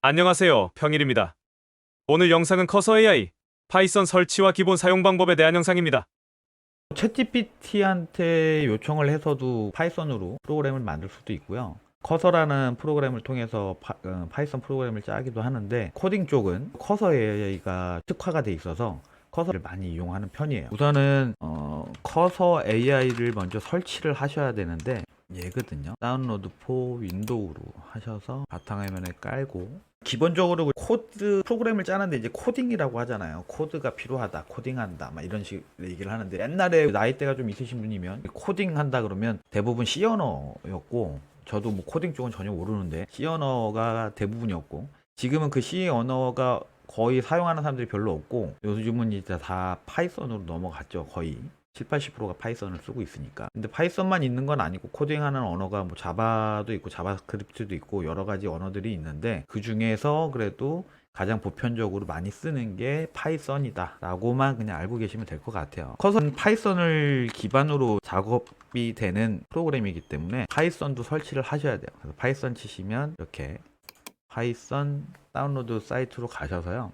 안녕하세요. 평일입니다. 오늘 영상은 커서 AI, 파이썬 설치와 기본 사용 방법에 대한 영상입니다. 챗GPT한테 요청을 해서도 파이썬으로 프로그램을 만들 수도 있고요. 커서라는 프로그램을 통해서 파이썬 프로그램을 짜기도 하는데, 코딩 쪽은 커서 AI가 특화가 돼 있어서 커서를 많이 이용하는 편이에요. 우선은 커서 AI를 먼저 설치를 하셔야 되는데, 얘거든요. 다운로드 포 윈도우로 하셔서 바탕화면에 깔고, 기본적으로 코드 프로그램을 짜는데 이제 코딩이라고 하잖아요. 코드가 필요하다, 코딩한다, 막 이런 식 얘기를 하는데, 옛날에 나이대가 좀 있으신 분이면 코딩한다 그러면 대부분 C 언어였고, 저도 뭐 코딩 쪽은 전혀 모르는데 C 언어가 대부분이었고, 지금은 그 C 언어가 거의 사용하는 사람들이 별로 없고, 요즘은 이제 다 파이썬으로 넘어갔죠. 거의 7, 80%가 파이썬을 쓰고 있으니까. 근데 파이썬만 있는 건 아니고, 코딩하는 언어가 뭐 자바도 있고 자바스크립트도 있고 여러 가지 언어들이 있는데, 그 중에서 그래도 가장 보편적으로 많이 쓰는 게 파이썬이다 라고만 그냥 알고 계시면 될 것 같아요. 커서는 파이썬을 기반으로 작업이 되는 프로그램이기 때문에 파이썬도 설치를 하셔야 돼요. 그래서 파이썬 치시면 이렇게 파이썬 다운로드 사이트로 가셔서요.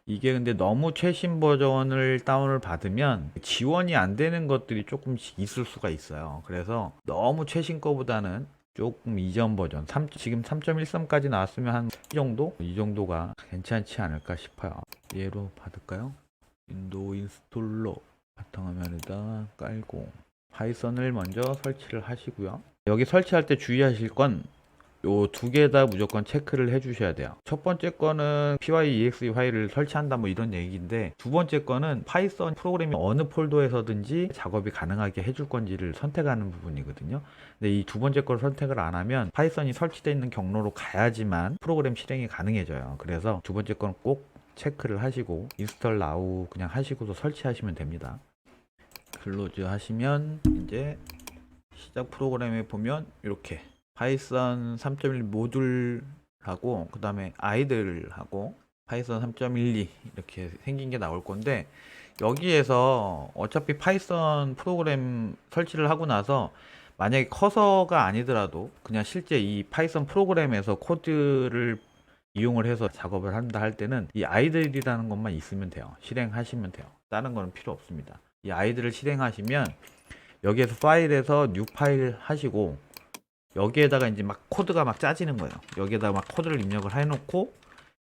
이게 근데 너무 최신 버전을 다운을 받으면 지원이 안 되는 것들이 조금씩 있을 수가 있어요. 그래서 너무 최신 거보다는 조금 이전 버전, 지금 3.13까지 나왔으면 한 이 정도? 이 정도가 괜찮지 않을까 싶어요. 얘로 받을까요? 윈도우 인스톨러 바탕화면에다 깔고 파이썬을 먼저 설치를 하시고요. 여기 설치할 때 주의하실 건 요 두 개 다 무조건 체크를 해 주셔야 돼요. 첫 번째 거는 pyexe 파일을 설치한다 뭐 이런 얘기인데, 두 번째 거는 파이썬 프로그램이 어느 폴더에서든지 작업이 가능하게 해줄 건지를 선택하는 부분이거든요. 근데 이 두 번째 걸 선택을 안 하면 파이썬이 설치되어 있는 경로로 가야지만 프로그램 실행이 가능해져요. 그래서 두 번째 건 꼭 체크를 하시고 인스톨 나우 그냥 하시고서 설치하시면 됩니다. 클로즈 하시면 이제 시작 프로그램에 보면 이렇게 파이썬 3.1 모듈하고 그 다음에 아이들하고 파이썬 3.12 이렇게 생긴 게 나올 건데, 여기에서 어차피 파이썬 프로그램 설치를 하고 나서 만약에 커서가 아니더라도 그냥 실제 이 파이썬 프로그램에서 코드를 이용을 해서 작업을 한다 할 때는 이 아이들이라는 것만 있으면 돼요. 실행하시면 돼요. 다른 거는 필요 없습니다. 이 아이들을 실행하시면 여기에서 파일에서 뉴 파일 하시고, 여기에다가 이제 막 코드가 막 짜지는 거예요. 여기에다가 막 코드를 입력을 해놓고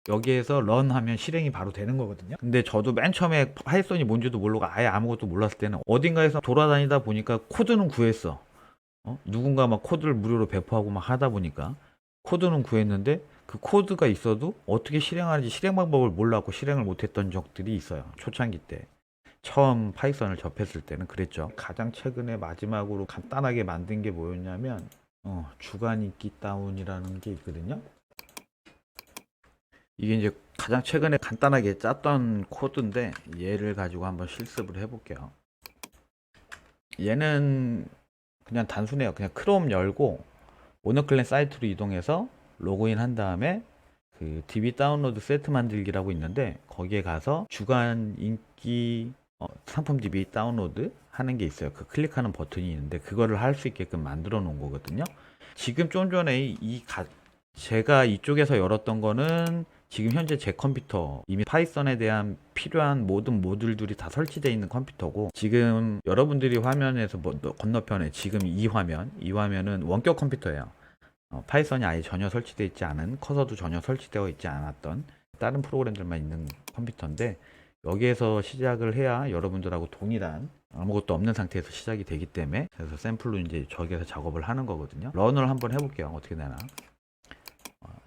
여기에서 런 하면 실행이 바로 되는 거거든요. 근데 저도 맨 처음에 파이썬이 뭔지도 모르고 아예 아무것도 몰랐을 때는 어딘가에서 돌아다니다 보니까 코드는 구했어. 누군가 막 코드를 무료로 배포하고 막 하다 보니까 코드는 구했는데, 그 코드가 있어도 어떻게 실행하는지 실행 방법을 몰랐고 실행을 못했던 적들이 있어요. 초창기 때. 처음 파이썬을 접했을 때는 그랬죠. 가장 최근에 마지막으로 간단하게 만든 게 뭐였냐면, 주간 인기 다운이라는 게 있거든요. 이게 이제 가장 최근에 간단하게 짰던 코드인데, 얘를 가지고 한번 실습을 해볼게요. 얘는 그냥 단순해요. 그냥 크롬 열고 오너클랜 사이트로 이동해서 로그인 한 다음에 그 DB 다운로드 세트 만들기라고 있는데, 거기에 가서 주간 인기 상품 DB 다운로드 하는 게 있어요. 그 클릭하는 버튼이 있는데 그거를 할 수 있게끔 만들어 놓은 거거든요. 지금 좀 전에 제가 이쪽에서 열었던 거는 지금 현재 제 컴퓨터, 이미 파이썬에 대한 필요한 모든 모듈들이 다 설치되어 있는 컴퓨터고, 지금 여러분들이 화면에서 건너편에 지금 이 화면은 원격 컴퓨터예요. 파이썬이 아예 전혀 설치되어 있지 않은, 커서도 전혀 설치되어 있지 않았던 다른 프로그램들만 있는 컴퓨터인데, 여기에서 시작을 해야 여러분들하고 동일한 아무것도 없는 상태에서 시작이 되기 때문에, 그래서 샘플로 이제 저기에서 작업을 하는 거거든요. 런을 한번 해볼게요. 어떻게 되나.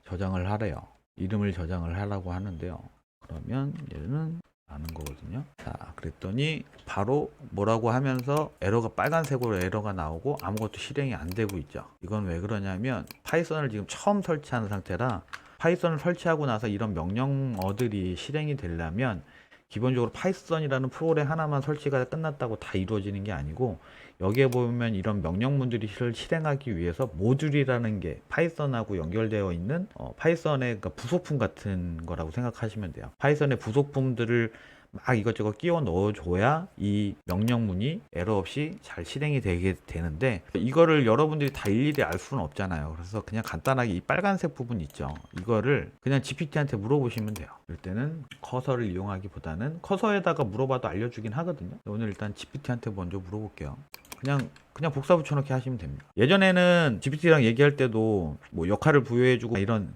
저장을 하래요. 이름을 저장을 하라고 하는데요. 그러면 얘는 아는 거거든요. 자, 그랬더니 바로 뭐라고 하면서 에러가 빨간색으로 에러가 나오고 아무것도 실행이 안 되고 있죠. 이건 왜 그러냐면 파이썬을 지금 처음 설치하는 상태라, 파이썬을 설치하고 나서 이런 명령어들이 실행이 되려면 기본적으로 파이썬이라는 프로그램 하나만 설치가 끝났다고 다 이루어지는 게 아니고, 여기에 보면 이런 명령문들이 실행하기 위해서 모듈이라는 게 파이썬하고 연결되어 있는 파이썬의 그러니까 부속품 같은 거라고 생각하시면 돼요. 파이썬의 부속품들을 막 이것저것 끼워 넣어줘야 이 명령문이 에러 없이 잘 실행이 되게 되는데, 이거를 여러분들이 다 일일이 알 수는 없잖아요. 그래서 그냥 간단하게 이 빨간색 부분 있죠. 이거를 그냥 GPT한테 물어보시면 돼요. 이럴 때는 커서를 이용하기보다는 커서에다가 물어봐도 알려주긴 하거든요. 오늘 일단 GPT한테 먼저 물어볼게요. 그냥 복사 붙여넣기 하시면 됩니다. 예전에는 GPT랑 얘기할 때도 뭐 역할을 부여해주고 이런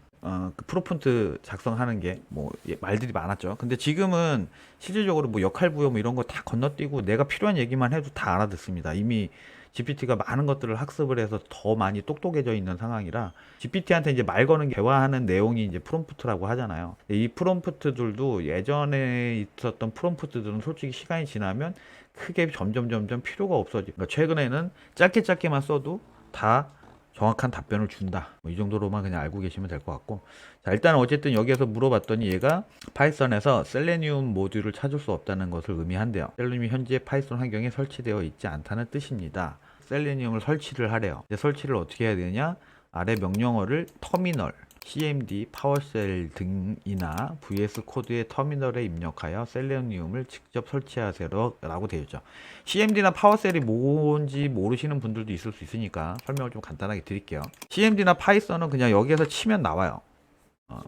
그 프로mp트 작성하는 게 뭐 말들이 많았죠. 근데 지금은 실질적으로 뭐 역할 부여 뭐 이런 거 다 건너뛰고 내가 필요한 얘기만 해도 다 알아듣습니다. 이미 GPT가 많은 것들을 학습을 해서 더 많이 똑똑해져 있는 상황이라 GPT한테 이제 말 거는 게 대화하는 내용이 이제 프롬프트라고 하잖아요. 이 프롬프트들도 예전에 있었던 프롬프트들은 솔직히 시간이 지나면 크게 점점 필요가 없어지. 그러니까 최근에는 짧게만 써도 다 정확한 답변을 준다. 뭐 이 정도로만 그냥 알고 계시면 될 것 같고. 자, 일단 어쨌든 여기에서 물어봤더니 얘가 파이썬에서 셀레니움 모듈을 찾을 수 없다는 것을 의미한대요. 셀레니움이 현재 파이썬 환경에 설치되어 있지 않다는 뜻입니다. 셀레니움을 설치를 하래요. 이제 설치를 어떻게 해야 되냐? 아래 명령어를 터미널, cmd, 파워쉘 등이나 vs 코드의 터미널에 입력하여 셀레니움을 직접 설치하세요라고 되어 있죠. cmd나 파워쉘이 뭔지 모르시는 분들도 있을 수 있으니까 설명을 좀 간단하게 드릴게요. cmd나 파이썬은 그냥 여기에서 치면 나와요.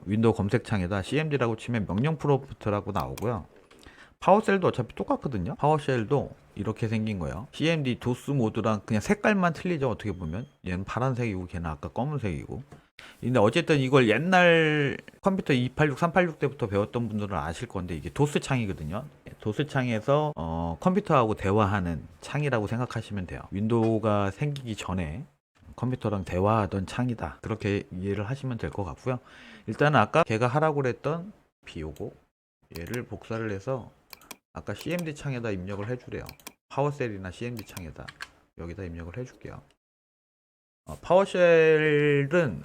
윈도우 검색창에다 cmd라고 치면 명령 프롬프트라고 나오고요. 파워쉘도 어차피 똑같거든요. 파워쉘도 이렇게 생긴 거예요. cmd 도스 모드랑 그냥 색깔만 틀리죠. 어떻게 보면 얘는 파란색이고 걔는 아까 검은색이고. 근데 어쨌든 이걸 옛날 컴퓨터 286, 386 때부터 배웠던 분들은 아실 건데 이게 도스 창이거든요. 도스 창에서 컴퓨터하고 대화하는 창이라고 생각하시면 돼요. 윈도우가 생기기 전에 컴퓨터랑 대화하던 창이다. 그렇게 이해를 하시면 될 것 같고요. 일단은 아까 걔가 하라고 그랬던 요거 얘를 복사를 해서 아까 cmd 창에다 입력을 해주래요. 파워쉘이나 cmd 창에다 여기다 입력을 해줄게요. 파워쉘은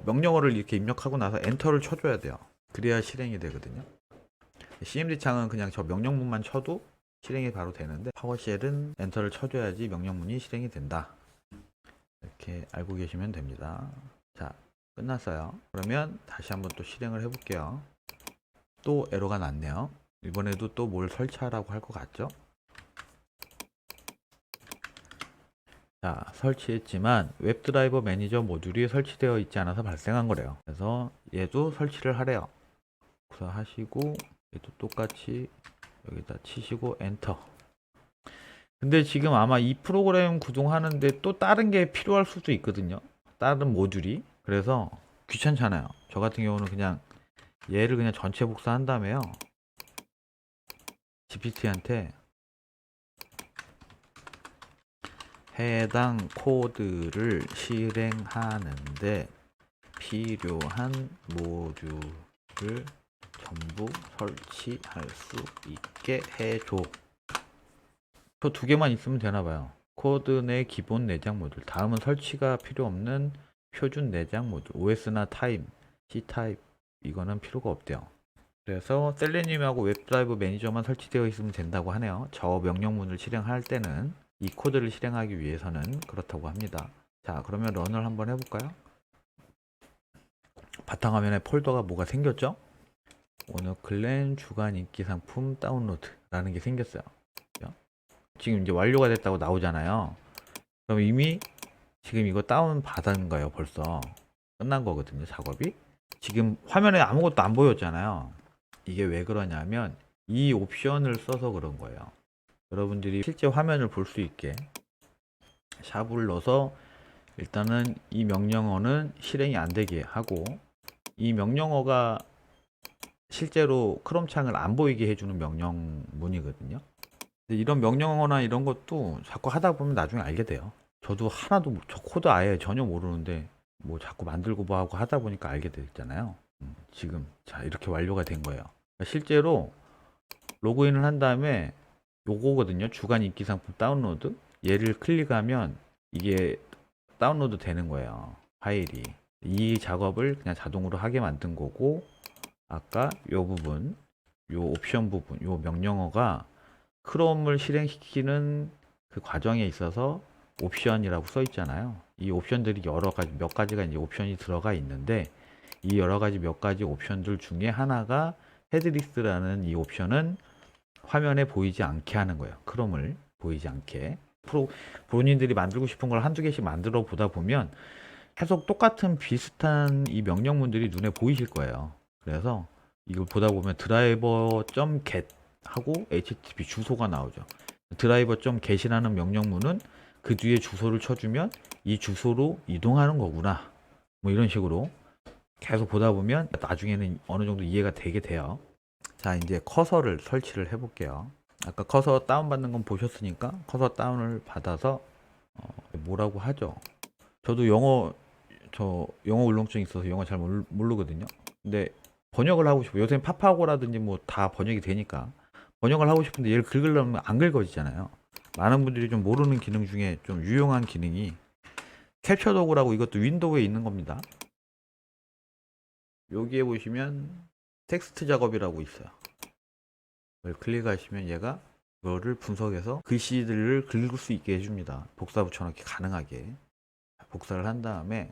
명령어를 이렇게 입력하고 나서 엔터를 쳐줘야 돼요. 그래야 실행이 되거든요. cmd 창은 그냥 저 명령문만 쳐도 실행이 바로 되는데 파워쉘은 엔터를 쳐줘야지 명령문이 실행이 된다. 이렇게 알고 계시면 됩니다. 자, 끝났어요. 그러면 다시 한번 또 실행을 해볼게요. 또 에러가 났네요. 이번에도 또 뭘 설치하라고 할 것 같죠? 자, 설치했지만 웹드라이버 매니저 모듈이 설치되어 있지 않아서 발생한 거래요. 그래서 얘도 설치를 하래요. 그래서 하시고 얘도 똑같이 여기다 치시고 엔터. 근데 지금 아마 이 프로그램 구동하는데 또 다른 게 필요할 수도 있거든요. 다른 모듈이. 그래서 귀찮잖아요. 저 같은 경우는 그냥 얘를 그냥 전체 복사한 다음에요. GPT한테 해당 코드를 실행하는데 필요한 모듈을 전부 설치할 수 있게 해줘. 저 두 개만 있으면 되나봐요. 코드 내 기본 내장 모듈, 다음은 설치가 필요 없는 표준 내장 모듈, OS나 타입, C타입 이거는 필요가 없대요. 그래서 셀레니움하고 웹드라이브 매니저만 설치되어 있으면 된다고 하네요. 저 명령문을 실행할 때는 이 코드를 실행하기 위해서는 그렇다고 합니다. 자, 그러면 런을 한번 해볼까요? 바탕화면에 폴더가 뭐가 생겼죠? 오너클랜 주간 인기 상품 다운로드 라는 게 생겼어요. 지금 이제 완료가 됐다고 나오잖아요. 그럼 이미 지금 이거 다운 받은 거예요. 벌써 끝난 거거든요. 작업이. 지금 화면에 아무것도 안 보였잖아요. 이게 왜 그러냐면 이 옵션을 써서 그런 거예요. 여러분들이 실제 화면을 볼 수 있게 샵을 넣어서 일단은 이 명령어는 실행이 안 되게 하고, 이 명령어가 실제로 크롬 창을 안 보이게 해주는 명령문이거든요. 이런 명령어나 이런 것도 자꾸 하다 보면 나중에 알게 돼요. 저도 하나도 저 코드 아예 전혀 모르는데 뭐 자꾸 만들고 뭐 하고 하다 보니까 알게 됐잖아요. 지금 자 이렇게 완료가 된 거예요. 실제로 로그인을 한 다음에 요거거든요. 주간 인기 상품 다운로드. 얘를 클릭하면 이게 다운로드 되는 거예요. 파일이. 이 작업을 그냥 자동으로 하게 만든 거고, 아까 요 부분, 요 옵션 부분, 요 명령어가 크롬을 실행시키는 그 과정에 있어서 옵션이라고 써 있잖아요. 이 옵션들이 여러 가지, 몇 가지가 이제 옵션이 들어가 있는데, 이 여러 가지 몇 가지 옵션들 중에 하나가 헤드리스트라는 이 옵션은 화면에 보이지 않게 하는 거예요. 크롬을 보이지 않게. 본인들이 만들고 싶은 걸 한두 개씩 만들어 보다 보면 계속 똑같은 비슷한 이 명령문들이 눈에 보이실 거예요. 그래서 이걸 보다 보면 driver.get 하고 http 주소가 나오죠. driver.get이라는 명령문은 그 뒤에 주소를 쳐주면 이 주소로 이동하는 거구나. 뭐 이런 식으로 계속 보다 보면 나중에는 어느 정도 이해가 되게 돼요. 자, 이제 커서를 설치를 해 볼게요. 아까 커서 다운받는 건 보셨으니까 커서 다운을 받아서 뭐라고 하죠? 저도 영어 울렁증이 있어서 영어 잘 모르거든요. 근데 번역을 하고 싶어요. 요새 파파고라든지 뭐 다 번역이 되니까 번역을 하고 싶은데 얘를 긁으려면 안 긁어지잖아요. 많은 분들이 좀 모르는 기능 중에 좀 유용한 기능이 캡처 도구라고, 이것도 윈도우에 있는 겁니다. 여기에 보시면 텍스트 작업이라고 있어요. 이걸 클릭하시면 얘가 이거를 분석해서 글씨들을 긁을 수 있게 해줍니다. 복사 붙여넣기 가능하게. 복사를 한 다음에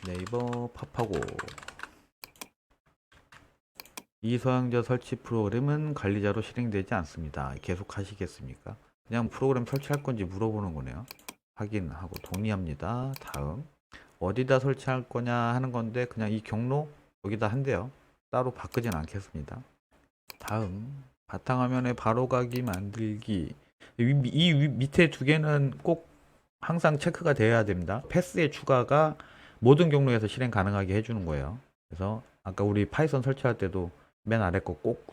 네이버 파파고 이 서양자 설치 프로그램은 관리자로 실행되지 않습니다. 계속 하시겠습니까? 그냥 프로그램 설치할 건지 물어보는 거네요. 확인하고 동의합니다. 다음 어디다 설치할 거냐 하는 건데 그냥 이 경로 여기다 한대요. 따로 바꾸진 않겠습니다. 다음 바탕화면에 바로가기 만들기. 이 밑에 두 개는 꼭 항상 체크가 되어야 됩니다. 패스의 추가가 모든 경로에서 실행 가능하게 해주는 거예요. 그래서 아까 우리 파이썬 설치할 때도 맨 아래 거 꼭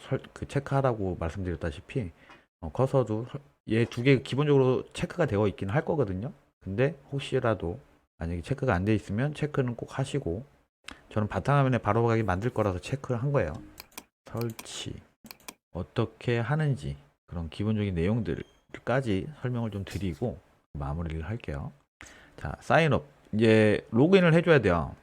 체크하라고 말씀드렸다시피 커서도 얘 두 개 기본적으로 체크가 되어 있긴 할 거거든요. 근데 혹시라도 만약에 체크가 안 돼 있으면 체크는 꼭 하시고, 저는 바탕화면에 바로가기 만들 거라서 체크를 한 거예요. 설치 어떻게 하는지 그런 기본적인 내용들까지 설명을 좀 드리고 마무리를 할게요. 자, 사인업. 이제 로그인을 해줘야 돼요.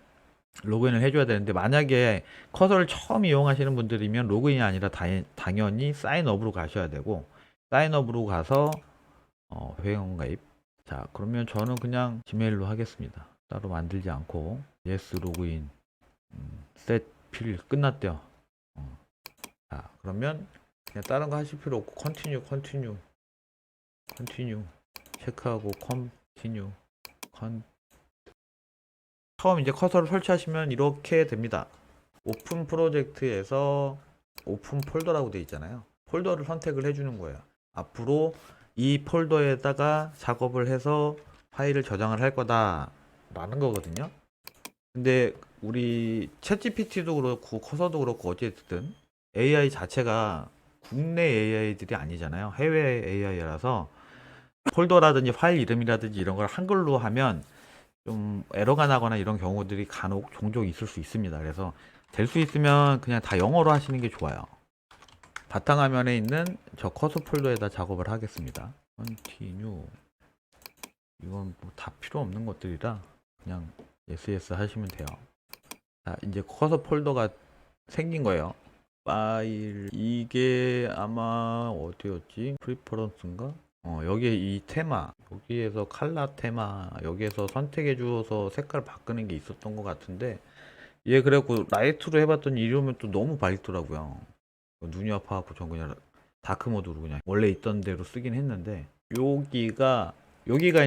로그인을 해줘야 되는데 만약에 커서를 처음 이용하시는 분들이면 로그인이 아니라 당연히 사인업으로 가셔야 되고, 사인업으로 가서 회원 가입. 자, 그러면 저는 그냥 지메일로 하겠습니다. 따로 만들지 않고 yes 로그인 셋 필 끝났대요. 자, 그러면 그냥 다른 거 하실 필요 없고 컨티뉴 체크하고 컨티뉴 처음 이제 커서를 설치하시면 이렇게 됩니다. 오픈 프로젝트에서 오픈 폴더라고 되어 있잖아요. 폴더를 선택을 해주는 거예요. 앞으로 이 폴더에다가 작업을 해서 파일을 저장을 할 거다 라는 거거든요. 근데 우리 챗GPT도 그렇고 커서도 그렇고 어쨌든 AI 자체가 국내 AI들이 아니잖아요. 해외 AI라서 폴더라든지 파일 이름이라든지 이런 걸 한글로 하면 좀 에러가 나거나 이런 경우들이 간혹 종종 있을 수 있습니다. 그래서 될 수 있으면 그냥 다 영어로 하시는 게 좋아요. 바탕화면에 있는 저 커서 폴더에다 작업을 하겠습니다. Continue. 이건 뭐 다 필요 없는 것들이라 그냥 yes 하시면 돼요. 자, 이제 커서 폴더가 생긴 거예요. 파일 이게 아마 어디였지? 프리퍼런스인가? 여기에 이 테마, 여기에서 칼라 테마, 여기에서 선택해 주어서 색깔 바꾸는 게 있었던 것 같은데, 얘 그래갖고 라이트로 해봤더니 이러면 또 너무 밝더라고요. 눈이 아파갖고 전 그냥 다크 모드로 그냥 원래 있던 대로 쓰긴 했는데, 여기가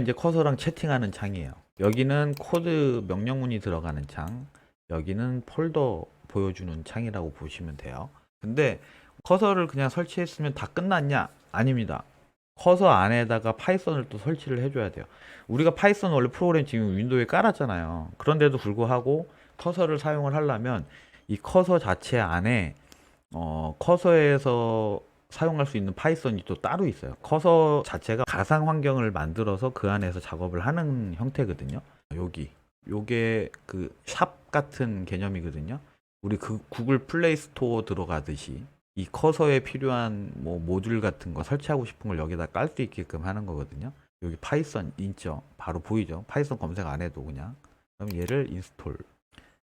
이제 커서랑 채팅하는 창이에요. 여기는 코드 명령문이 들어가는 창, 여기는 폴더 보여주는 창이라고 보시면 돼요. 근데 커서를 그냥 설치했으면 다 끝났냐? 아닙니다. 커서 안에다가 파이썬을 또 설치를 해줘야 돼요. 우리가 파이썬 원래 프로그램 지금 윈도우에 깔았잖아요. 그런데도 불구하고 커서를 사용을 하려면 이 커서 자체 안에 커서에서 사용할 수 있는 파이썬이 또 따로 있어요. 커서 자체가 가상 환경을 만들어서 그 안에서 작업을 하는 형태거든요. 요게 그 샵 같은 개념이거든요. 우리 그 구글 플레이 스토어 들어가듯이 이 커서에 필요한 뭐 모듈 같은 거 설치하고 싶은 걸 여기다 깔 수 있게끔 하는 거거든요. 여기 파이썬 있죠. 바로 보이죠. 파이썬 검색 안 해도 그냥. 그럼 얘를 인스톨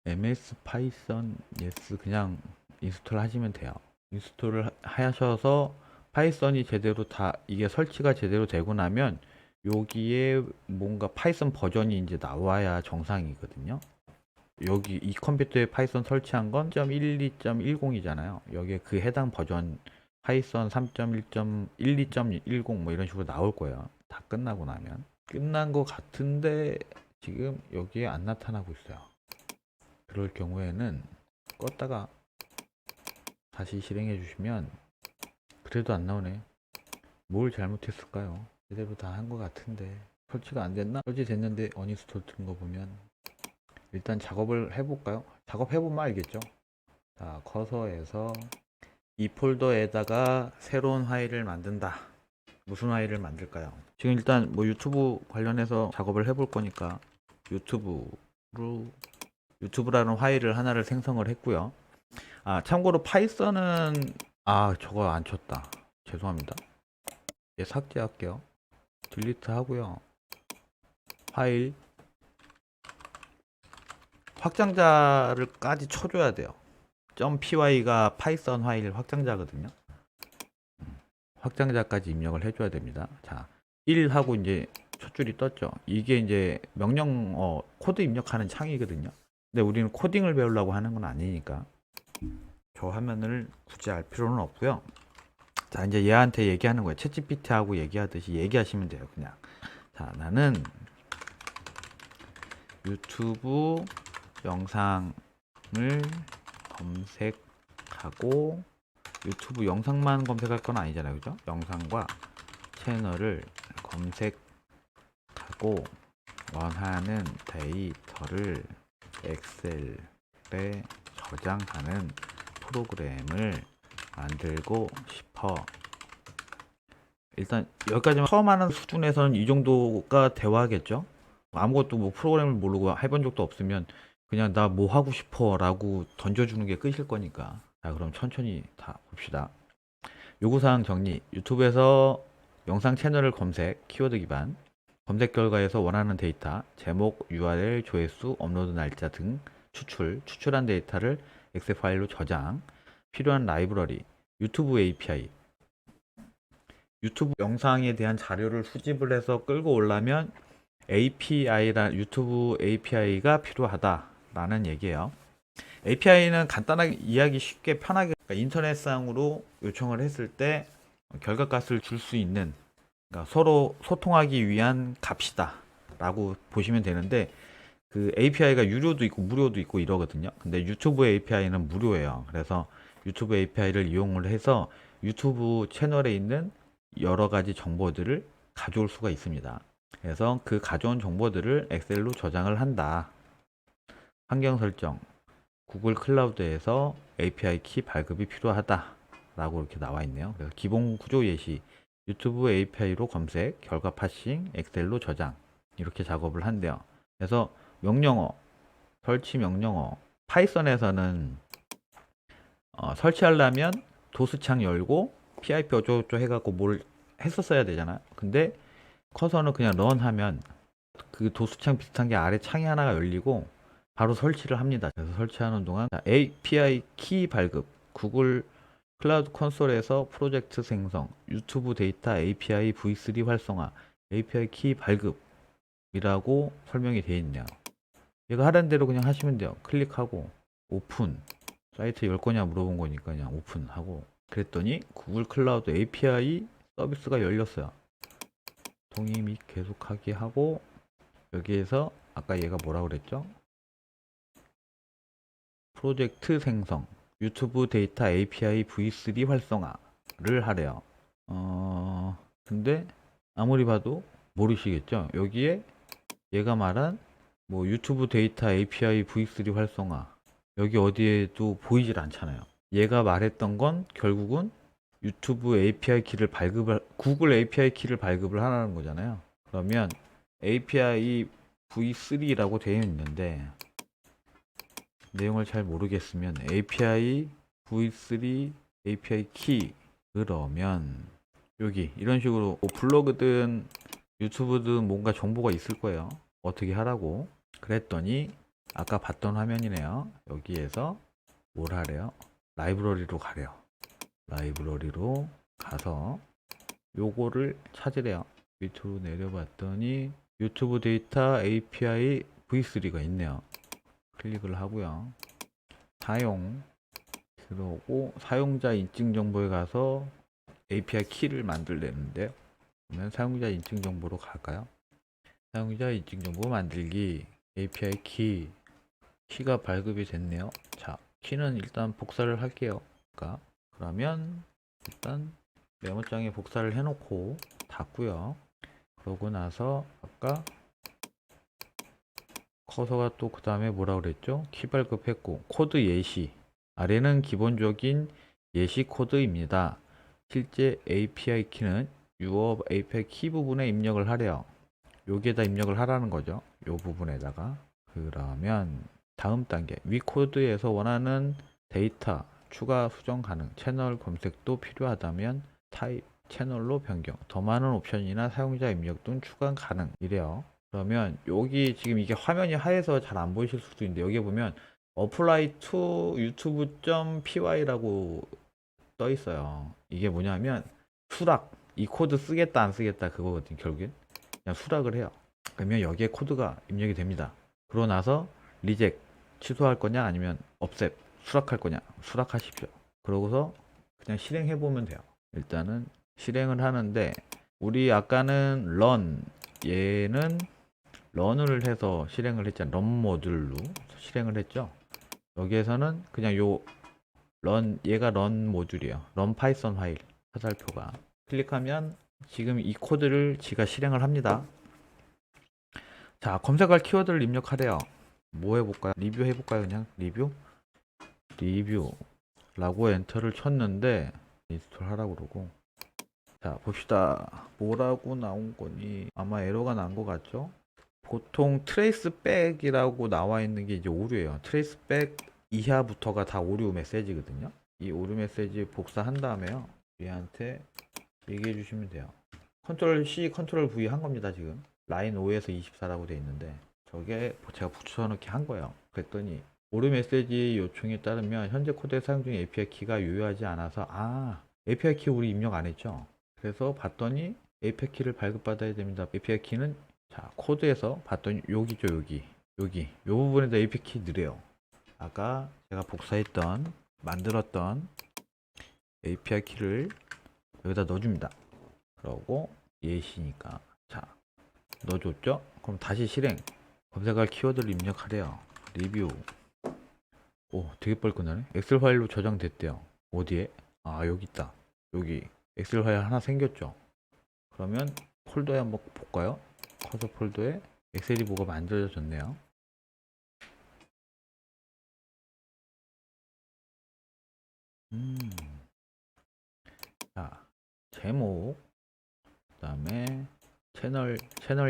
ms 파이썬 yes 그냥 인스톨 하시면 돼요. 인스톨을 하셔서 파이썬이 제대로 다 이게 설치가 제대로 되고 나면 여기에 뭔가 파이썬 버전이 이제 나와야 정상이거든요. 여기 이 컴퓨터에 파이썬 설치한 건 1.12.10이잖아요. 여기에 그 해당 버전 파이썬 3.1.12.10 뭐 이런 식으로 나올 거예요. 다 끝나고 나면. 끝난 거 같은데 지금 여기에 안 나타나고 있어요. 그럴 경우에는 껐다가 다시 실행해 주시면 그래도 안 나오네. 뭘 잘못했을까요? 제대로 다 한 거 같은데 설치가 안 됐나? 설치됐는데 어니스톨 뜬 거 보면 일단 작업을 해볼까요? 작업해보면 알겠죠? 자, 커서에서 이 폴더에다가 새로운 파일을 만든다. 무슨 파일을 만들까요? 지금 일단 뭐 유튜브 관련해서 작업을 해볼 거니까 유튜브라는 파일을 하나를 생성을 했고요. 아, 참고로 파이썬은 저거 안 쳤다. 죄송합니다. 얘 삭제할게요. 딜리트 하고요. 파일 확장자를까지 쳐줘야 돼요. .py가 파이썬 파일 확장자거든요. 확장자까지 입력을 해줘야 됩니다. 자, 1 하고 이제 첫 줄이 떴죠. 이게 이제 명령 코드 입력하는 창이거든요. 근데 우리는 코딩을 배우려고 하는 건 아니니까 저 화면을 굳이 알 필요는 없고요. 자, 이제 얘한테 얘기하는 거예요. 챗GPT하고 얘기하듯이 얘기하시면 돼요. 그냥 자, 나는 유튜브 영상을 검색하고 유튜브 영상만 검색할 건 아니잖아요. 그죠? 영상과 채널을 검색하고 원하는 데이터를 엑셀에 저장하는 프로그램을 만들고 싶어. 일단 여기까지만 처음 하는 수준에서는 이 정도가 대화겠죠? 아무것도 뭐 프로그램을 모르고 해본 적도 없으면 그냥 나 뭐 하고 싶어 라고 던져주는 게 끝일 거니까. 자, 그럼 천천히 다 봅시다. 요구사항 정리. 유튜브에서 영상 채널을 검색, 키워드 기반, 검색 결과에서 원하는 데이터, 제목, URL, 조회수, 업로드 날짜 등 추출한 데이터를 엑셀 파일로 저장, 필요한 라이브러리, 유튜브 API. 유튜브 영상에 대한 자료를 수집을 해서 끌고 오려면 유튜브 API가 필요하다라는 얘기예요. API는 간단하게 이해하기 쉽게 편하게 인터넷상으로 요청을 했을 때 결과값을 줄 수 있는, 그러니까 서로 소통하기 위한 값이다 라고 보시면 되는데, 그 API가 유료도 있고 무료도 있고 이러거든요. 근데 유튜브 API는 무료예요. 그래서 유튜브 API를 이용을 해서 유튜브 채널에 있는 여러 가지 정보들을 가져올 수가 있습니다. 그래서 그 가져온 정보들을 엑셀로 저장을 한다. 환경 설정, 구글 클라우드에서 API 키 발급이 필요하다 라고 이렇게 나와 있네요. 그래서 기본 구조 예시, 유튜브 API로 검색, 결과 파싱, 엑셀로 저장, 이렇게 작업을 한대요. 그래서 명령어, 설치 명령어, 파이썬에서는 설치하려면 도스창 열고 pip 어쩌고저쩌고 해갖고 뭘 했었어야 되잖아요. 근데 커서는 그냥 런 하면 그 도수창 비슷한 게 아래 창이 하나가 열리고 바로 설치를 합니다. 그래서 설치하는 동안 API 키 발급, 구글 클라우드 콘솔에서 프로젝트 생성, 유튜브 데이터 API V3 활성화, API 키 발급이라고 설명이 되어 있네요. 이거 하라는 대로 그냥 하시면 돼요. 클릭하고 오픈, 사이트 열 거냐 물어본 거니까 그냥 오픈하고, 그랬더니 구글 클라우드 API 서비스가 열렸어요. 동의 및 계속하기 하고, 여기에서 아까 얘가 뭐라고 그랬죠? 프로젝트 생성, 유튜브 데이터 API V3 활성화를 하래요. 근데 아무리 봐도 모르시겠죠? 여기에 얘가 말한 뭐 유튜브 데이터 API V3 활성화, 여기 어디에도 보이질 않잖아요. 얘가 말했던 건 결국은 유튜브 API 키를 구글 API 키를 발급을 하라는 거잖아요. 그러면 API V3라고 되어 있는데 내용을 잘 모르겠으면 API V3 API 키, 그러면 여기 이런 식으로 뭐 블로그든 유튜브든 뭔가 정보가 있을 거예요. 어떻게 하라고. 그랬더니 아까 봤던 화면이네요. 여기에서 뭘 하래요? 라이브러리로 가래요. 라이브러리로 가서 요거를 찾으래요. 밑으로 내려봤더니 유튜브 데이터 API V3가 있네요. 클릭을 하고요. 사용, 그러고 사용자 인증 정보에 가서 API 키를 만들려는데요. 그러면 사용자 인증 정보로 갈까요? 사용자 인증 정보 만들기, API 키가 발급이 됐네요. 자, 키는 일단 복사를 할게요. 그러면 일단 메모장에 복사를 해놓고 닫고요. 그러고 나서 아까 커서가 또 그 다음에 뭐라 그랬죠? 키 발급했고 코드 예시, 아래는 기본적인 예시 코드입니다. 실제 API 키는 유어 API 키 부분에 입력을 하래요. 여기에다 입력을 하라는 거죠. 요 부분에다가. 그러면 다음 단계 위 코드에서 원하는 데이터 추가 수정 가능, 채널 검색도 필요하다면 타입 채널로 변경, 더 많은 옵션이나 사용자 입력 등 추가 가능 이래요. 그러면 여기 지금 이게 화면이 하얘서 잘 안 보이실 수도 있는데 여기 보면 apply to youtube.py라고 떠 있어요. 이게 뭐냐면 수락, 이 코드 쓰겠다 안 쓰겠다 그거거든. 결국엔 그냥 수락을 해요. 그러면 여기에 코드가 입력이 됩니다. 그러고 나서 리젝, 취소할 거냐 아니면 업셋, 수락할 거냐, 수락하십시오. 그러고서 그냥 실행해 보면 돼요. 일단은 실행을 하는데 우리 아까는 run, 얘는 런을 해서 실행을 했잖아요. 런 모듈로 실행을 했죠. 여기에서는 그냥 요 얘가 런 모듈이에요. 런 파이썬 파일 화살표가 클릭하면 지금 이 코드를 지가 실행을 합니다. 자, 검색할 키워드를 입력하래요. 뭐 해볼까요? 리뷰 해볼까요? 그냥 리뷰라고 엔터를 쳤는데 인스톨 하라고 그러고. 자, 봅시다. 뭐라고 나온 거니? 아마 에러가 난 것 같죠? 보통 트레이스백이라고 나와 있는 게 이제 오류예요. 트레이스백 이하부터가 다 오류 메시지거든요. 이 오류 메시지 복사한 다음에요. 얘한테 얘기해 주시면 돼요. 컨트롤 C, 컨트롤 V 한 겁니다, 지금. 라인 5에서 24라고 돼 있는데 저게 제가 붙여넣기 한 거예요. 그랬더니 오류 메시지 요청에 따르면 현재 코드에 사용 중인 API 키가 유효하지 않아서 API 키 우리 입력 안 했죠. 그래서 봤더니 API 키를 발급받아야 됩니다. API 키는 자, 코드에서 봤더니 여기죠, 여기 요 부분에다 API 키 넣으래요. 아까 제가 만들었던 API 키를 여기다 넣어줍니다. 그러고 예시니까 자, 넣어줬죠? 그럼 다시 실행. 검색할 키워드를 입력하래요. 리뷰. 오, 되게 빨리 끝나네. 엑셀 파일로 저장됐대요. 어디에? 여기 있다. 여기 엑셀 파일 하나 생겼죠? 그러면 폴더에 한번 볼까요? 커서 폴더에 엑셀이 뭐가 만들어졌네요. 자, 제목, 그 다음에 채널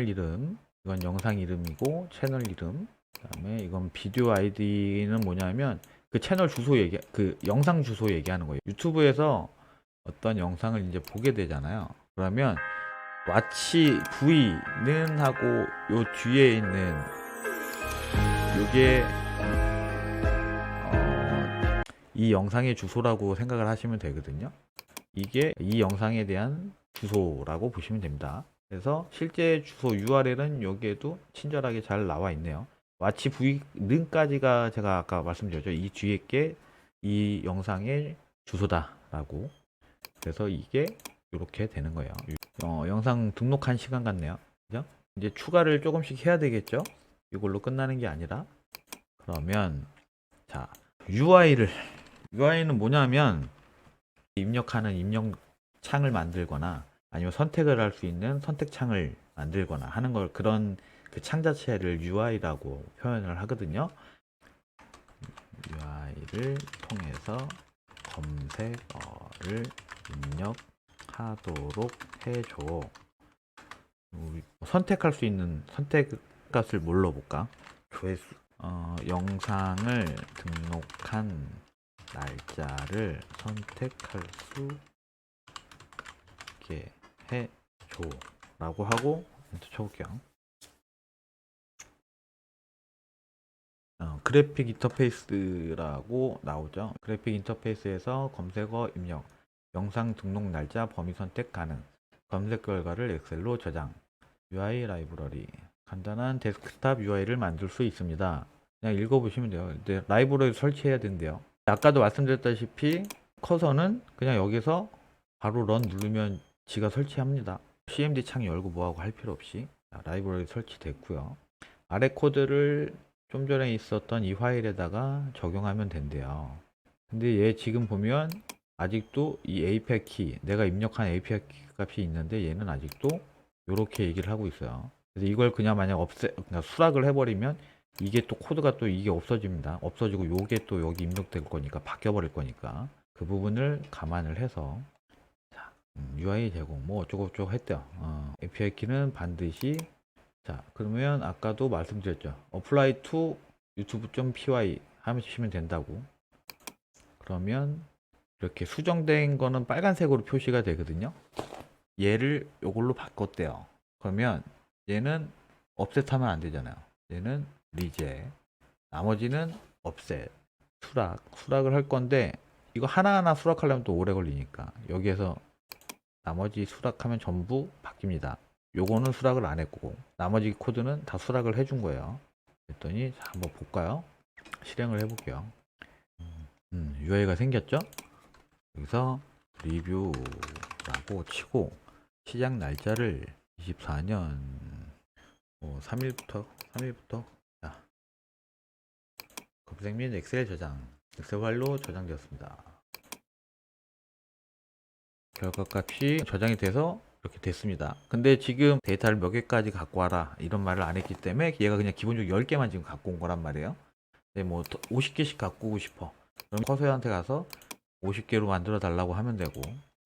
이름, 이건 영상 이름이고 채널 이름, 그 다음에 이건 비디오 아이디는 뭐냐면 그 채널 주소 그 영상 주소 얘기하는 거예요. 유튜브에서 어떤 영상을 이제 보게 되잖아요. 그러면 와치 V는 하고 요 뒤에 있는 요게 이 영상의 주소라고 생각을 하시면 되거든요. 이게 이 영상에 대한 주소라고 보시면 됩니다. 그래서 실제 주소 URL은 여기에도 친절하게 잘 나와 있네요. 와치 V는까지가 제가 아까 말씀드렸죠. 이 뒤에 게 이 영상의 주소다 라고. 그래서 이게 이렇게 되는 거예요. 영상 등록한 시간 같네요. 그죠? 이제 추가를 조금씩 해야 되겠죠? 이걸로 끝나는 게 아니라. 그러면 자, UI는 뭐냐면 입력하는 입력 창을 만들거나 아니면 선택을 할 수 있는 선택 창을 만들거나 하는 걸 그런 그 창 자체를 UI라고 표현을 하거든요. UI를 통해서 검색어를 입력하도록 해줘. 선택할 수 있는 선택 값을 뭘로 볼까? 조회수. 영상을 등록한 날짜를 선택할 수 있게 해줘 라고 하고 엔터 쳐볼게요. 그래픽 인터페이스라고 나오죠. 그래픽 인터페이스에서 검색어 입력, 영상 등록 날짜 범위 선택 가능, 검색 결과를 엑셀로 저장, UI 라이브러리, 간단한 데스크탑 UI를 만들 수 있습니다. 그냥 읽어보시면 돼요. 근데 라이브러리 설치해야 된대요. 아까도 말씀드렸다시피 커서는 그냥 여기서 바로 런 누르면 지가 설치합니다. CMD 창 열고 뭐하고 할 필요 없이. 자, 라이브러리 설치됐고요. 아래 코드를 좀 전에 있었던 이 파일에다가 적용하면 된대요. 근데 얘 지금 보면 아직도 이 API 키, 내가 입력한 API 키 값이 있는데 얘는 아직도 이렇게 얘기를 하고 있어요. 그래서 이걸 그냥 만약 그냥 수락을 해버리면 이게 또 코드가 또 이게 없어집니다. 없어지고 요게 또 여기 입력될 거니까 바뀌어버릴 거니까 그 부분을 감안을 해서 자, UI 제공 뭐 어쩌고저쩌고 했대요. API 키는 반드시 자 그러면 아까도 말씀드렸죠. apply to youtube.py 하시면 된다고. 그러면 이렇게 수정된 거는 빨간색으로 표시가 되거든요. 얘를 요걸로 바꿨대요. 그러면 얘는 업셋하면 안 되잖아요. 얘는 리제, 나머지는 업셋, 수락을 할 건데 이거 하나하나 수락하려면 또 오래 걸리니까 여기에서 나머지 수락하면 전부 바뀝니다. 요거는 수락을 안 했고 나머지 코드는 다 수락을 해준 거예요. 그랬더니 자, 한번 볼까요? 실행을 해볼게요. UI가 생겼죠? 여기서 리뷰라고 치고 시작 날짜를 24년 3일부터 자, 검색 및 엑셀 저장 엑셀 파일로 저장되었습니다. 결과값이 저장이 돼서 이렇게 됐습니다. 근데 지금 데이터를 몇 개까지 갖고 와라 이런 말을 안 했기 때문에 얘가 그냥 기본적으로 10개만 지금 갖고 온 거란 말이에요. 근데 뭐 50개씩 갖고 오고 싶어. 그럼 커서한테 가서 50개로 만들어 달라고 하면 되고,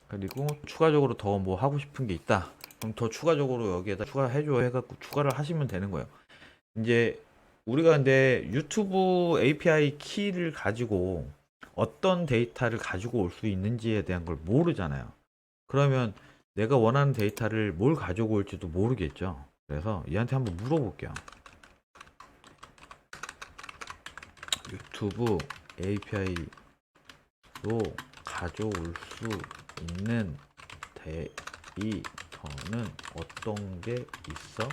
그리고 추가적으로 더 뭐 하고 싶은 게 있다. 그럼 더 추가적으로 여기에다 추가해줘 해갖고 추가를 하시면 되는 거예요. 이제 우리가 근데 유튜브 API 키를 가지고 어떤 데이터를 가지고 올 수 있는지에 대한 걸 모르잖아요. 그러면 내가 원하는 데이터를 뭘 가지고 올지도 모르겠죠. 그래서 얘한테 한번 물어볼게요. 유튜브 API로 가져올 수 있는 데이터는 어떤 게 있어?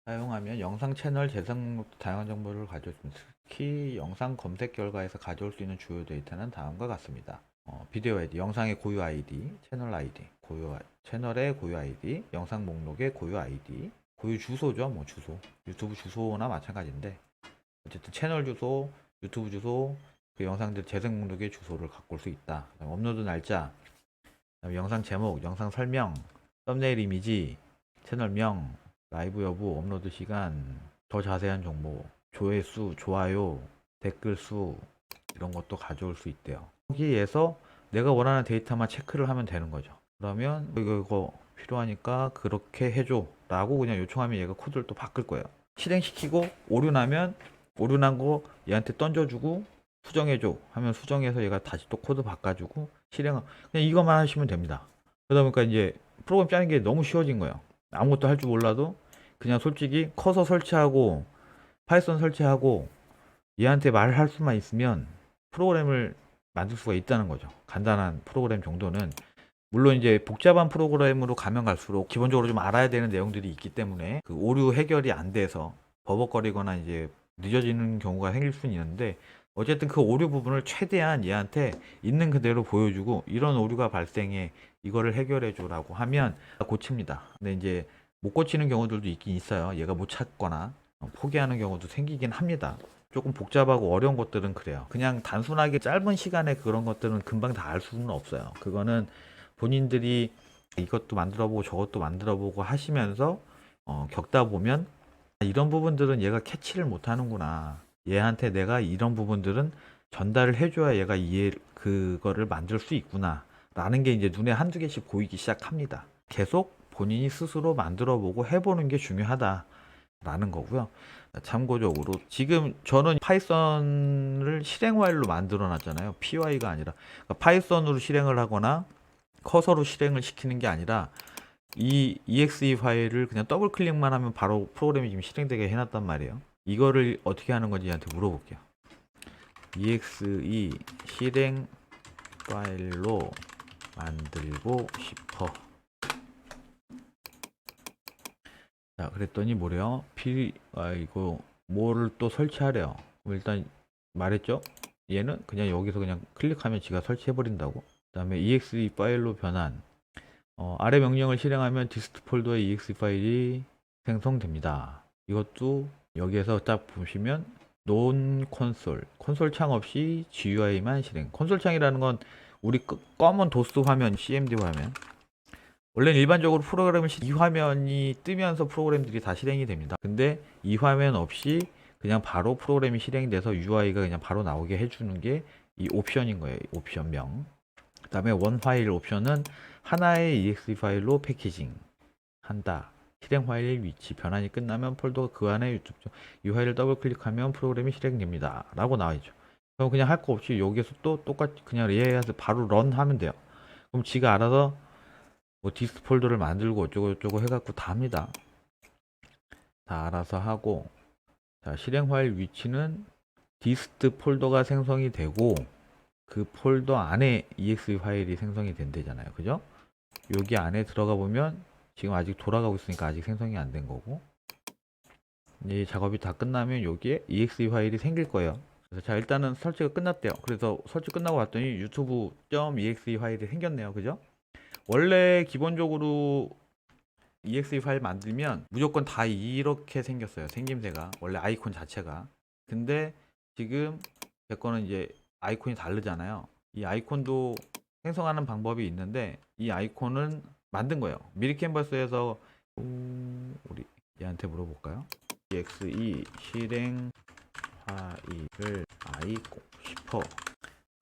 사용하면 영상 채널 재생 다양한 정보를 가져올 수 있습니다. 특히 영상 검색 결과에서 가져올 수 있는 주요 데이터는 다음과 같습니다. 비디오 아이디, 영상의 고유 아이디, 채널 아이디, 채널의 고유 아이디, 영상 목록의 고유 아이디, 고유 주소죠. 뭐 주소, 유튜브 주소나 마찬가지인데 어쨌든 채널 주소, 유튜브 주소, 그 영상들 재생 목록의 주소를 갖고 올 수 있다. 업로드 날짜, 영상 제목, 영상 설명, 썸네일 이미지, 채널명, 라이브 여부, 업로드 시간, 더 자세한 정보, 조회수, 좋아요, 댓글 수 이런 것도 가져올 수 있대요. 여기에서 내가 원하는 데이터만 체크를 하면 되는 거죠. 그러면 이거 필요하니까 그렇게 해줘 라고 그냥 요청하면 얘가 코드를 또 바꿀 거예요. 실행시키고 오류 나면 오류 난 거 얘한테 던져주고 수정해줘 하면 수정해서 얘가 다시 또 코드 바꿔주고 실행 그냥 이것만 하시면 됩니다. 그러다 보니까 이제 프로그램 짜는 게 너무 쉬워진 거예요. 아무것도 할 줄 몰라도 그냥 솔직히 커서 설치하고 파이썬 설치하고 얘한테 말을 할 수만 있으면 프로그램을 만들 수가 있다는 거죠. 간단한 프로그램 정도는. 물론 이제 복잡한 프로그램으로 가면 갈수록 기본적으로 좀 알아야 되는 내용들이 있기 때문에 그 오류 해결이 안 돼서 버벅거리거나 이제 늦어지는 경우가 생길 수는 있는데 어쨌든 그 오류 부분을 최대한 얘한테 있는 그대로 보여주고 이런 오류가 발생해 이거를 해결해 줘라고 하면 고칩니다. 근데 이제 못 고치는 경우들도 있긴 있어요. 얘가 못 찾거나 포기하는 경우도 생기긴 합니다. 조금 복잡하고 어려운 것들은 그래요. 그냥 단순하게 짧은 시간에 그런 것들은 금방 다 알 수는 없어요. 그거는 본인들이 이것도 만들어보고 저것도 만들어보고 하시면서 겪다 보면 이런 부분들은 얘가 캐치를 못하는구나. 얘한테 내가 이런 부분들은 전달을 해줘야 얘가 그거를 만들 수 있구나. 라는 게 이제 눈에 한두 개씩 보이기 시작합니다. 계속 본인이 스스로 만들어보고 해보는 게 중요하다. 라는 거고요. 참고적으로 지금 저는 파이썬을 실행 파일로 만들어 놨잖아요. py가 아니라 그러니까 파이썬으로 실행을 하거나 커서로 실행을 시키는 게 아니라 이 exe 파일을 그냥 더블 클릭만 하면 바로 프로그램이 지금 실행되게 해놨단 말이에요. 이거를 어떻게 하는 건지 한테 물어볼게요. exe 실행 파일로 만들고 싶어. 자, 그랬더니 뭐래요? 이거 뭐를 또 설치하래요. 그럼 일단 말했죠? 얘는 그냥 여기서 그냥 클릭하면 지가 설치해 버린다고. 그다음에 exe 파일로 변환. 아래 명령을 실행하면 디스트 폴더의 exe 파일이 생성됩니다. 이것도 여기에서 딱 보시면 논 콘솔 창 없이 GUI만 실행. 콘솔 창이라는 건 우리 검은 도스 화면, CMD 화면. 원래는 일반적으로 프로그램을 이 화면이 뜨면서 프로그램들이 다 실행이 됩니다. 근데 이 화면 없이 그냥 바로 프로그램이 실행돼서 UI가 그냥 바로 나오게 해주는 게 이 옵션인 거예요. 옵션명. 그 다음에 원 파일 옵션은 하나의 exe 파일로 패키징 한다. 실행 파일 위치 변환이 끝나면 폴더 그 안에 유튜브 이 파일을 더블 클릭하면 프로그램이 실행됩니다. 라고 나와있죠. 그럼 그냥 할 거 없이 여기서 또 똑같이 그냥 얘해서 바로 런 하면 돼요. 그럼 지가 알아서 뭐 디스트 폴더를 만들고 어쩌고 해갖고 다 합니다. 다 알아서 하고, 자, 실행 파일 위치는 디스트 폴더가 생성이 되고 그 폴더 안에 exe 파일이 생성이 된대잖아요. 그죠? 여기 안에 들어가 보면 지금 아직 돌아가고 있으니까 아직 생성이 안 된 거고, 이 작업이 다 끝나면 여기에 exe 파일이 생길 거예요. 그래서 자, 일단은 설치가 끝났대요. 그래서 설치 끝나고 봤더니 유튜브.exe 파일이 생겼네요. 그죠? 원래 기본적으로 exe 파일 만들면 무조건 다 이렇게 생겼어요. 생김새가 원래 아이콘 자체가. 근데 지금 제 거는 이제 아이콘이 다르잖아요. 이 아이콘도 생성하는 방법이 있는데 이 아이콘은 만든 거예요. 미리 캔버스에서 우리 얘한테 물어볼까요? exe 실행 파일을 아이콘 싶어.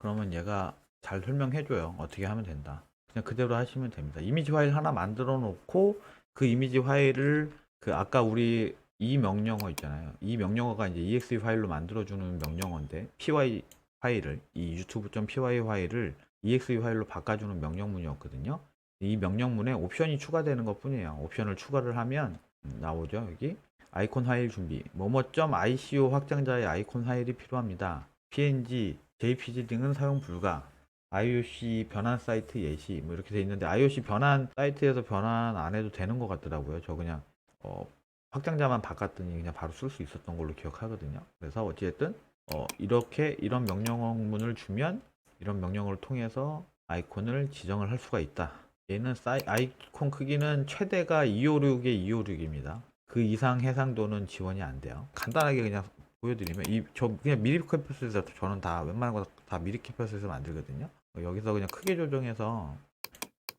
그러면 얘가 잘 설명해줘요. 어떻게 하면 된다. 그냥 그대로 하시면 됩니다. 이미지 파일 하나 만들어 놓고 그 이미지 파일을 그 아까 우리 이 명령어 있잖아요. 이 명령어가 이제 exe 파일로 만들어주는 명령어인데 py 파일을 이 유튜브.py 파일을 exe 파일로 바꿔주는 명령문이었거든요. 이 명령문에 옵션이 추가되는 것 뿐이에요. 옵션을 추가를 하면 나오죠. 여기 아이콘 파일 준비 뭐뭐.ico 확장자의 아이콘 파일이 필요합니다. png, jpg 등은 사용 불가. IOC 변환 사이트 예시 뭐 이렇게 돼 있는데 IOC 변환 사이트에서 변환 안 해도 되는 것 같더라고요. 저 그냥 확장자만 바꿨더니 그냥 바로 쓸 수 있었던 걸로 기억하거든요. 그래서 어찌됐든 이렇게 이런 명령문을 주면 이런 명령어를 통해서 아이콘을 지정을 할 수가 있다. 얘는 아이콘 크기는 최대가 256에 256입니다. 그 이상 해상도는 지원이 안 돼요. 간단하게 그냥 보여드리면 저 그냥 미리 캡처스에서 저는 다 웬만한 거 다 미리 캡처스에서 만들거든요. 여기서 그냥 크게 조정해서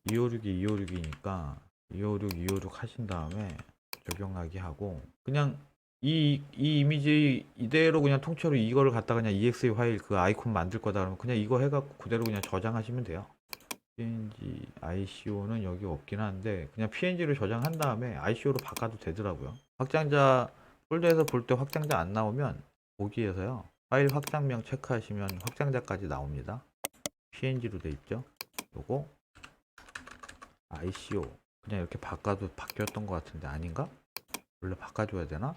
256이 256이니까 256 256 하신 다음에 적용하기 하고 그냥 이 이미지 이대로 그냥 통째로 이거를 갖다가 그냥 exe 파일 그 아이콘 만들 거다 그러면 그냥 이거 해갖고 그대로 그냥 저장하시면 돼요. png ICO는 여기 없긴 한데 그냥 png로 저장한 다음에 ICO로 바꿔도 되더라고요. 확장자 폴더에서 볼 때 확장자 안 나오면 보기에서요 파일 확장명 체크하시면 확장자까지 나옵니다. png로 돼 있죠. 요거 ICO 그냥 이렇게 바꿔도 바뀌었던 것 같은데 아닌가? 원래 바꿔줘야 되나?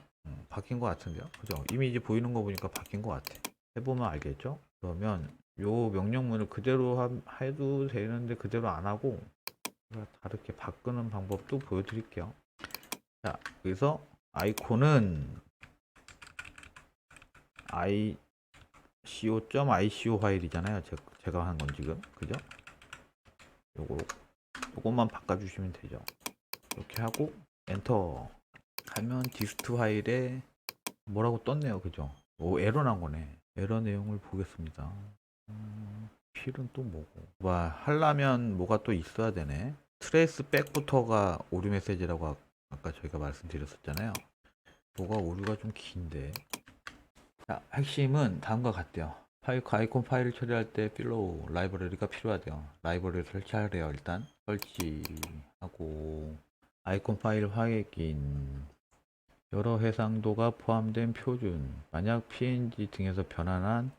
바뀐 것 같은데요. 그죠? 이미지 보이는 거 보니까 바뀐 것 같아. 해보면 알겠죠? 그러면 요 명령문을 그대로 해도 되는데 그대로 안 하고 다르게 바꾸는 방법도 보여드릴게요. 자, 여기서 아이콘은 ico.ico 파일이잖아요. 제가 한 건 지금 그죠? 요것만 바꿔주시면 되죠. 이렇게 하고 엔터 하면 디스트 파일에 뭐라고 떴네요. 그죠? 오, 에러 난 거네. 에러 내용을 보겠습니다. 필은 또 뭐고? 하려면 뭐가 또 있어야 되네. 트레이스 백부터가 오류 메시지라고 아까 저희가 말씀드렸었잖아요. 뭐가 오류가 좀 긴데. 자, 핵심은 다음과 같대요. 아이콘 파일을 처리할 때 필로우 라이브러리가 필요하대요. 라이브러리를 설치하래요. 일단 설치하고 아이콘 파일 확인 여러 해상도가 포함된 표준 만약 png 등에서 변환한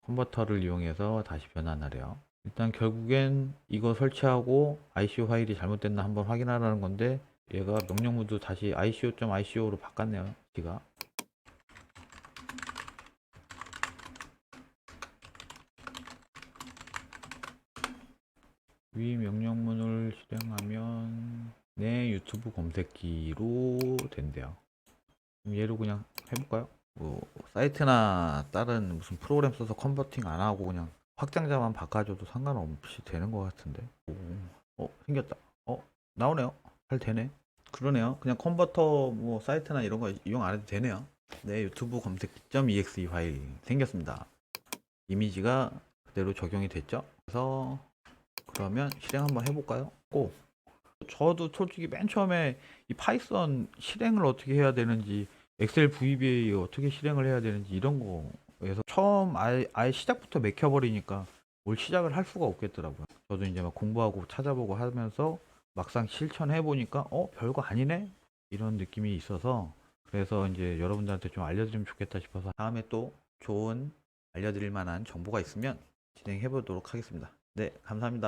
컨버터를 이용해서 다시 변환하래요. 일단 결국엔 이거 설치하고 ICO 파일이 잘못됐나 한번 확인하라는 건데 얘가 명령문도 다시 ICO.ICO로 바꿨네요. 지가 위 명령문을 실행하면 내 유튜브 검색기로 된대요. 그럼 얘로 그냥 해볼까요? 뭐 사이트나 다른 무슨 프로그램 써서 컨버팅 안 하고 그냥 확장자만 바꿔줘도 상관없이 되는 것 같은데. 생겼다. 나오네요. 잘 되네. 그러네요. 그냥 컨버터 뭐 사이트나 이런 거 이용 안 해도 되네요. 내 유튜브 검색.exe 파일이 생겼습니다. 이미지가 그대로 적용이 됐죠. 그래서 그러면 실행 한번 해볼까요? 저도 솔직히 맨 처음에 이 파이썬 실행을 어떻게 해야 되는지, 엑셀 VBA 어떻게 실행을 해야 되는지 이런 거에서 처음 아예 시작부터 맥혀버리니까 뭘 시작을 할 수가 없겠더라고요. 저도 이제 막 공부하고 찾아보고 하면서 막상 실천해 보니까 별거 아니네 이런 느낌이 있어서, 그래서 이제 여러분들한테 좀 알려드리면 좋겠다 싶어서 다음에 또 좋은 알려드릴 만한 정보가 있으면 진행해 보도록 하겠습니다. 네, 감사합니다.